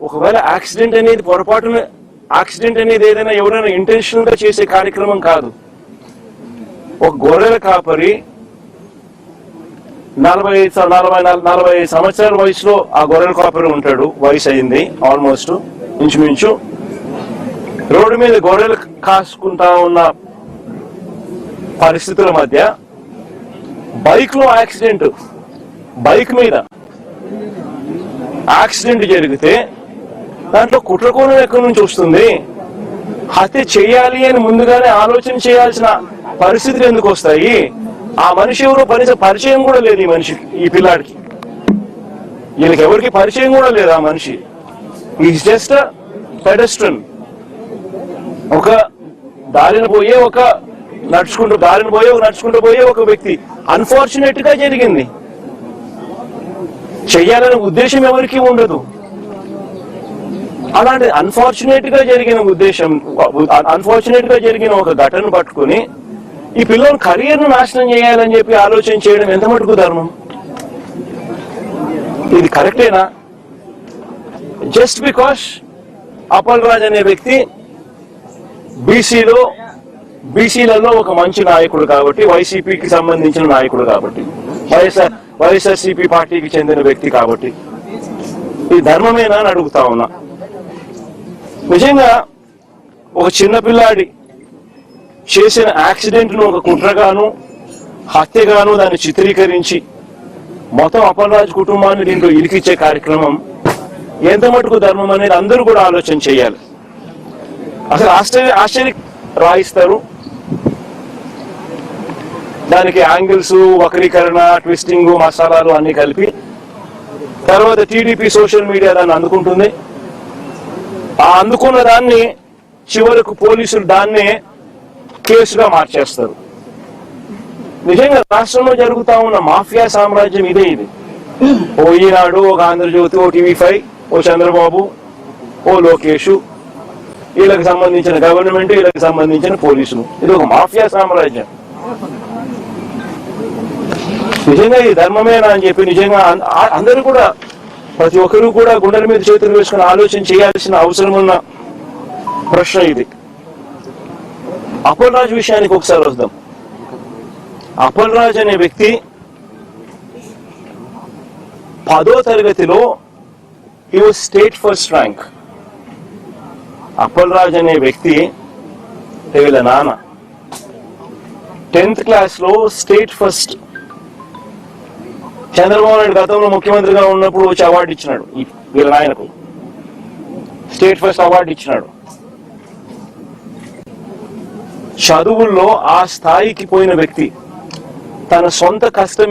ఒకవేళ యాక్సిడెంట్ అనేది పొరపాటున యాక్సిడెంట్ అనేది ఏదైనా ఎవరైనా ఇంటెన్షనల్ గా చేసే కార్యక్రమం కాదు. ఒక గొర్రెల కాపరి 40 సంవత్సరాల వయసులో ఆ గొర్రెల కాపరి ఉంటాడు. వయసు అయింది ఆల్మోస్ట్ ఇంచుమించు. రోడ్డు మీద గొర్రెలు కాసుకుంటా ఉన్న పరిస్థితుల మధ్య బైక్ లో యాక్సిడెంట్, బైక్ మీద యాక్సిడెంట్ జరిగితే దాంట్లో కుట్రకోణం ఎక్కడి నుంచి వస్తుంది? హత్య చేయాలి అని ముందుగానే ఆలోచన చేయాల్సిన పరిస్థితులు ఎందుకు వస్తాయి? ఆ మనిషి ఎవరో పరిచయం కూడా లేదు ఈ మనిషికి, ఈ పిల్లాడికి. వీళ్ళకి ఎవరికి పరిచయం కూడా లేదు ఆ మనిషి. Is just pedestrian. ఒక దారిన పోయే నడుచుకుంటూ పోయే ఒక వ్యక్తి. అన్ఫార్చునేట్ గా జరిగింది. చెయ్యాలనే ఉద్దేశం ఎవరికి ఉండదు. అలాంటి అన్ఫార్చునేట్ గా జరిగిన ఒక ఘటన పట్టుకుని ఈ పిల్లల కెరీర్ ను నాశనం చేయాలని చెప్పి ఆలోచన చేయడం ఎంత మటుకు ధర్మం? ఇది కరెక్టేనా? జస్ట్ బికాస్ అప్పల్ రాజ్ అనే వ్యక్తి బీసీలలో ఒక మంచి నాయకుడు కాబట్టి, వైసీపీకి సంబంధించిన నాయకుడు కాబట్టి, వైఎస్ఆర్సీపీ పార్టీకి చెందిన వ్యక్తి కాబట్టి ఈ ధర్మమేనా అని అడుగుతా ఉన్నా. నిజంగా ఒక చిన్న పిల్లాడి చేసిన యాక్సిడెంట్ ను ఒక కుట్రగాను హత్యగాను దాన్ని చిత్రీకరించి మొత్తం అప్పల్ రాజ్ కుటుంబాన్ని దీంట్లో ఇరికిచ్చే కార్యక్రమం ఎంత మటుకు ధర్మం అనేది అందరూ కూడా ఆలోచన చేయాలి. అసలు ఆశ్చర్య రాయిస్తారు. దానికి యాంగిల్స్, వక్రీకరణ, ట్విస్టింగ్, మసాలాలు అన్ని కలిపి తర్వాత టీడీపీ సోషల్ మీడియా దాన్ని అందుకుంటుంది. ఆ అందుకున్న దాన్ని చివరకు పోలీసులు దాన్నే కేసుగా మార్చేస్తారు. నిజంగా రాష్ట్రంలో జరుగుతా ఉన్న మాఫియా సామ్రాజ్యం ఇదే. ఇది ఓ ఈనాడు, ఒక ఆంధ్రజ్యోతి, ఓ టీవీ5, ఓ చంద్రబాబు, ఓ లోకేష్, వీళ్ళకి సంబంధించిన గవర్నమెంట్, వీళ్ళకి సంబంధించిన పోలీసులు. ఇది ఒక మాఫియా సామ్రాజ్యం. నిజంగా ఈ ధర్మమేనా అని చెప్పి నిజంగా అందరూ కూడా, ప్రతి ఒక్కరూ కూడా గుండెల మీద చేతులు వేసుకుని ఆలోచన చేయాల్సిన అవసరం ఉన్న ప్రశ్న ఇది. అప్పల్ రాజ్ విషయానికి ఒకసారి వద్దాం. అప్పల్ రాజ్ అనే వ్యక్తి 10వ తరగతిలో he was state first rank. Appal Raj అనే వ్యక్తి వీళ్ళ నాన్న 10th క్లాస్ లో స్టేట్ ఫస్ట్. చంద్రబాబు నాయుడు గతంలో ముఖ్యమంత్రిగా ఉన్నప్పుడు వచ్చి అవార్డు ఇచ్చినాడు వీళ్ళ నాయనకు. స్టేట్ ఫస్ట్ అవార్డు ఇచ్చినాడు. చదువుల్లో ఆ స్థాయికి పోయిన వ్యక్తి తన సొంత కష్టం